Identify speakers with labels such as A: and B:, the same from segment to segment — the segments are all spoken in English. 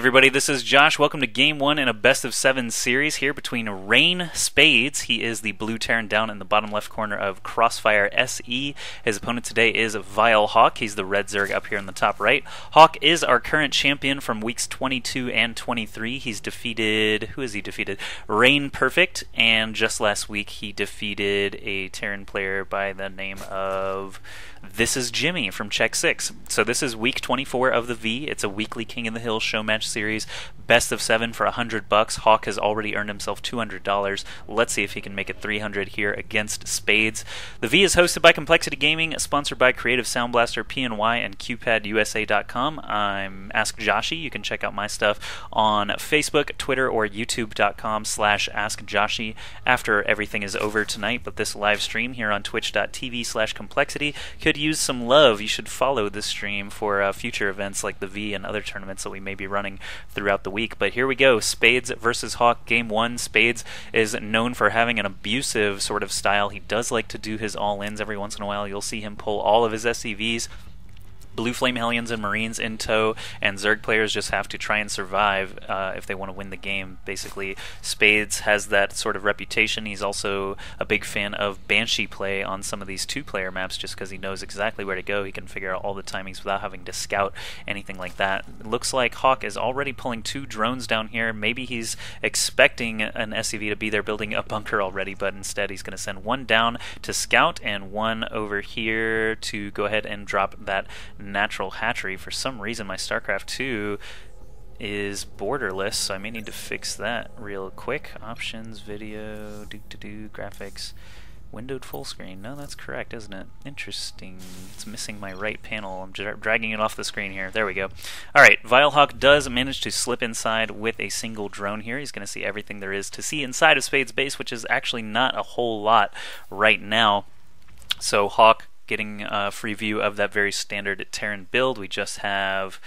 A: everybody, this is Josh. Welcome to Game 1 in a Best of 7 series here between RGN.Spades. He is the blue Terran down in the bottom left corner of Crossfire SE. His opponent today is Vile.Hawk. He's the red Zerg up here in the top right. Hawk is our current champion from weeks 22 and 23. He's defeated... who has he defeated? Rain Perfect, and just last week he defeated a Terran player by the name of... This is Jimmy from Check 6. So this is week 24 of the V. It's a weekly King of the Hill show match series. Best of 7 for $100. Hawk has already earned himself $200. Let's see if he can make it $300 here against Spades. The V is hosted by Complexity Gaming, sponsored by Creative Sound Blaster, PNY, and QPadUSA.com. I'm AskJoshy. You can check out my stuff on Facebook, Twitter, or YouTube.com/AskJoshy after everything is over tonight. But this live stream here on Twitch.tv/Complexity could use some love. You should follow this stream for future events like the V and other tournaments that we may be running throughout the week. But here we go, Spades versus Hawk, Game 1. Spades is known for having an abusive sort of style. He does like to do his all-ins every once in a while. You'll see him pull all of his SCVs. Blue Flame Hellions and Marines in tow, and Zerg players just have to try and survive if they want to win the game. Basically, Spades has that sort of reputation. He's also a big fan of Banshee play on some of these two-player maps just because he knows exactly where to go. He can figure out all the timings without having to scout anything like that. It looks like Hawk is already pulling 2 drones down here. Maybe he's expecting an SCV to be there building a bunker already, but instead he's going to send 1 down to scout and 1 over here to go ahead and drop that natural hatchery. For some reason my StarCraft 2 is borderless, so I may need to fix that real quick. Options, video, graphics, windowed full screen. No, that's correct, isn't it? Interesting. It's missing my right panel. I'm dragging it off the screen here. There we go. Alright, Vile.Hawk does manage to slip inside with a single drone here. He's going to see everything there is to see inside of Spades' base, which is actually not a whole lot right now. So Hawk getting a free view of that very standard Terran build. We just have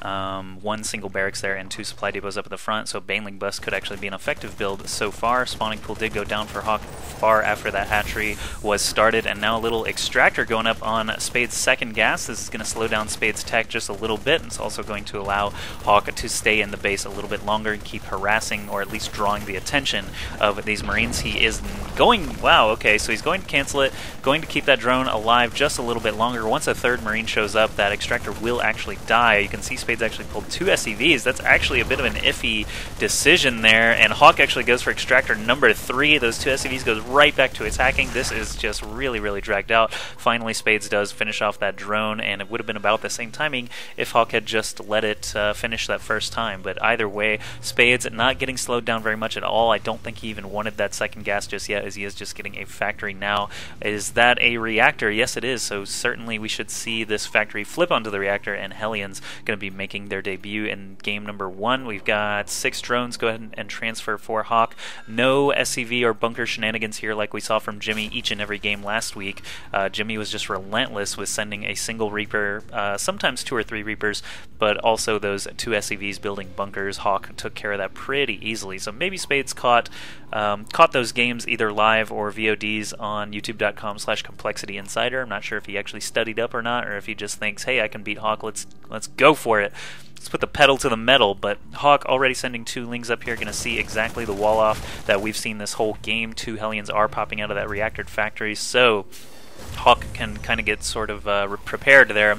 A: 1 single barracks there and 2 supply depots up at the front, so Baneling Bus could actually be an effective build so far. Spawning pool did go down for Hawk far after that hatchery was started, and now a little extractor going up on Spades' second gas. This is going to slow down Spades' tech just a little bit, and it's also going to allow Hawk to stay in the base a little bit longer and keep harassing or at least drawing the attention of these Marines. He is going, wow, okay, so he's going to cancel it, going to keep that drone alive just a little bit longer. Once a 3rd Marine shows up, that extractor will actually die. You can see Spades actually pulled 2 SCVs. That's actually a bit of an iffy decision there, and Hawk actually goes for extractor number 3. Those 2 SCVs goes right back to attacking. This is just really, really dragged out. Finally, Spades does finish off that drone, and it would have been about the same timing if Hawk had just let it finish that first time. But either way, Spades not getting slowed down very much at all. I don't think he even wanted that second gas just yet, as he is just getting a factory now. Is that a reactor? Yes, it is. So certainly we should see this factory flip onto the reactor, and Hellions going to be making their debut in game number 1. We've got 6 drones. Go ahead and transfer for Hawk. No SCV or bunker shenanigans here like we saw from Jimmy each and every game last week. Jimmy was just relentless with sending a single Reaper, sometimes 2 or 3 Reapers, but also those 2 SCVs building bunkers. Hawk took care of that pretty easily. So maybe Spades caught those games either live or VODs on youtube.com/Complexity Insider. I'm not sure if he actually studied up or not, or if he just thinks, hey, I can beat Hawk, let's go for it. Let's put the pedal to the metal. But Hawk already sending 2 Lings up here, going to see exactly the wall off that we've seen this whole game. 2 Hellions are popping out of that reactor factory, so Hawk can kind of get sort of prepared there.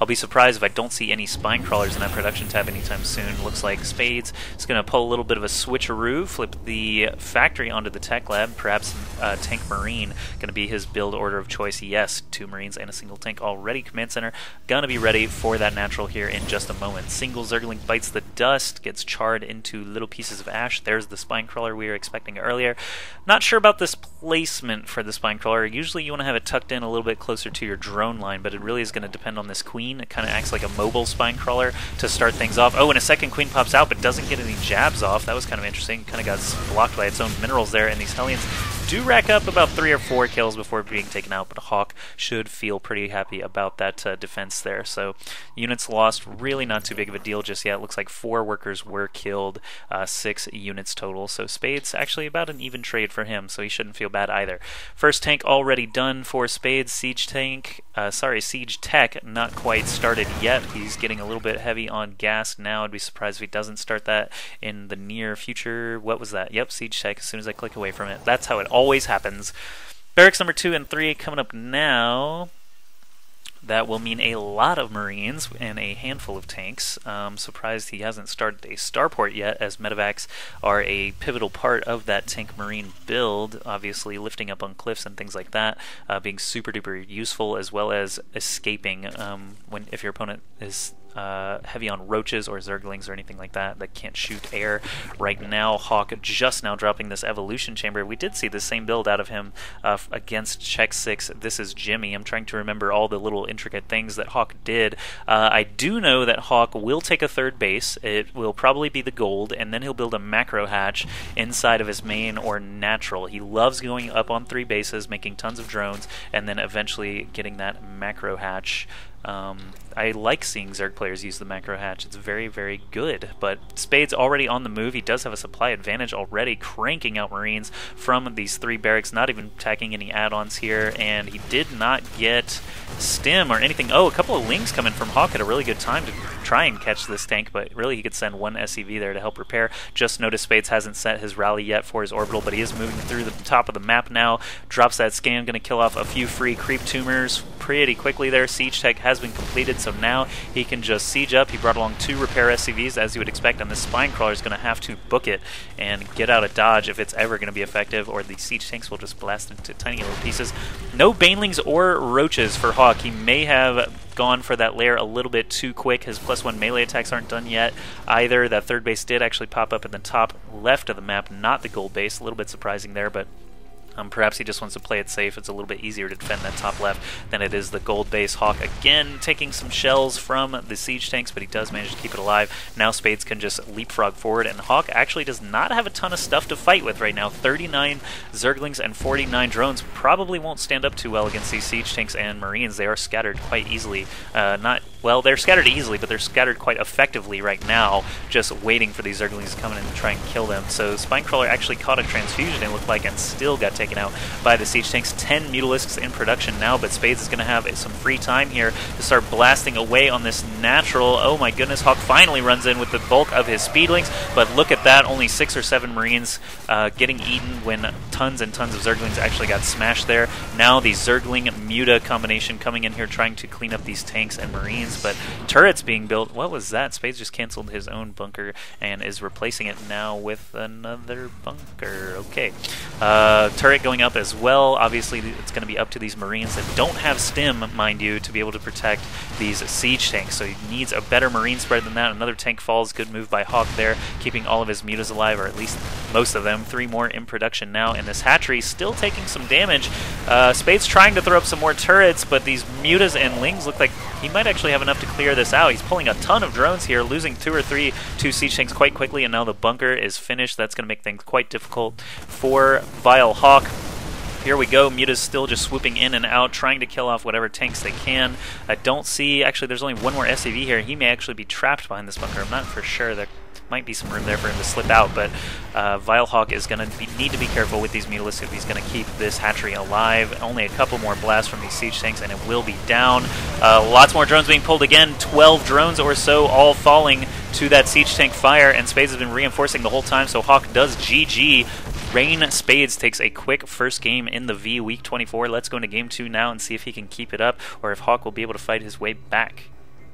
A: I'll be surprised if I don't see any spine crawlers in that production tab anytime soon. Looks like Spades is going to pull a little bit of a switcheroo, flip the factory onto the tech lab. Perhaps tank Marine going to be his build order of choice. Yes, 2 Marines and a single tank already. Command Center going to be ready for that natural here in just a moment. Single Zergling bites the dust, gets charred into little pieces of ash. There's the spine crawler we were expecting earlier. Not sure about this placement for the spine crawler. Usually you want to have it tucked in a little bit closer to your drone line, but it really is going to depend on this queen. It kind of acts like a mobile spine crawler to start things off. Oh, and a second queen pops out, but doesn't get any jabs off. That was kind of interesting. Kind of got blocked by its own minerals there, and these Hellions do rack up about 3 or 4 kills before being taken out, but Hawk should feel pretty happy about that defense there. So units lost, really not too big of a deal just yet. Looks like 4 workers were killed, 6 units total. So Spades actually about an even trade for him, so he shouldn't feel bad either. First tank already done for Spades. Siege Tech not quite started yet. He's getting a little bit heavy on gas now. I'd be surprised if he doesn't start that in the near future. What was that? Yep, Siege Tech as soon as I click away from it. That's how it always happens. Barracks number 2 and 3 coming up now. That will mean a lot of Marines and a handful of tanks. Surprised he hasn't started a starport yet, as medevacs are a pivotal part of that tank Marine build. Obviously, lifting up on cliffs and things like that, being super duper useful, as well as escaping if your opponent is heavy on roaches or zerglings or anything like that can't shoot air. Right now, Hawk just now dropping this evolution chamber. We did see the same build out of him against Check 6. This is Jimmy. I'm trying to remember all the little intricate things that Hawk did. I do know that Hawk will take a 3rd base. It will probably be the gold, and then he'll build a macro hatch inside of his main or natural. He loves going up on 3 bases, making tons of drones, and then eventually getting that macro hatch. I like seeing Zerg players use the macro hatch. It's very, very good. But Spades already on the move. He does have a supply advantage already, cranking out Marines from these 3 barracks, not even attacking any add-ons here. And he did not get stim or anything. Oh, a couple of lings coming from Hawk at a really good time to try and catch this tank, but really he could send 1 SCV there to help repair. Just noticed Spades hasn't set his rally yet for his orbital, but he is moving through the top of the map now. Drops that scan, going to kill off a few free creep tumors pretty quickly there. Siege Tech has been completed, so now he can just siege up. He brought along 2 repair SCVs, as you would expect, and the spine crawler is going to have to book it and get out of dodge if it's ever going to be effective, or the siege tanks will just blast into tiny little pieces. No banelings or roaches for Hawk. He may have gone for that lair a little bit too quick. His +1 melee attacks aren't done yet either. That 3rd base did actually pop up in the top left of the map, not the gold base. A little bit surprising there, but perhaps he just wants to play it safe. It's a little bit easier to defend that top left than it is the gold base. Hawk again taking some shells from the siege tanks, but he does manage to keep it alive. Now Spades can just leapfrog forward, and Hawk actually does not have a ton of stuff to fight with right now. 39 Zerglings and 49 drones probably won't stand up too well against these siege tanks and Marines. They are scattered quite easily. Well, they're scattered easily, but they're scattered quite effectively right now, just waiting for these Zerglings to come in and try and kill them. So Spinecrawler actually caught a transfusion, it looked like, and still got taken out by the siege tanks. 10 Mutalisks in production now, but Spades is going to have some free time here to start blasting away on this natural. Oh my goodness, Hawk finally runs in with the bulk of his speedlings, but look at that, only 6 or 7 Marines getting eaten when tons and tons of Zerglings actually got smashed there. Now the Zergling-Muta combination coming in here trying to clean up these tanks and Marines, but turrets being built. What was that? Spades just canceled his own bunker and is replacing it now with another bunker. Okay. Turret going up as well. Obviously, it's going to be up to these Marines that don't have stim, mind you, to be able to protect these siege tanks. So he needs a better Marine spread than that. Another tank falls. Good move by Hawk there, keeping all of his mutas alive, or at least most of them. 3 more in production now, and this hatchery still taking some damage. Spades trying to throw up some more turrets, but these mutas and lings look like he might actually have enough to clear this out. He's pulling a ton of drones here, losing 2 or 3 siege tanks quite quickly, and now the bunker is finished. That's going to make things quite difficult for Vile.Hawk. Here we go, Muta's still just swooping in and out, trying to kill off whatever tanks they can. I don't see, actually there's only 1 more SCV here. He may actually be trapped behind this bunker. I'm not for sure. There might be some room there for him to slip out, but Vile.Hawk is going to need to be careful with these Mutalisks if he's going to keep this hatchery alive. Only a couple more blasts from these siege tanks and it will be down. Lots more drones being pulled again, 12 drones or so, all falling to that siege tank fire, and Spades has been reinforcing the whole time, so Hawk does GG. Rain Spades takes a quick first game in the V, week 24. Let's go into game 2 now and see if he can keep it up, or if Hawk will be able to fight his way back.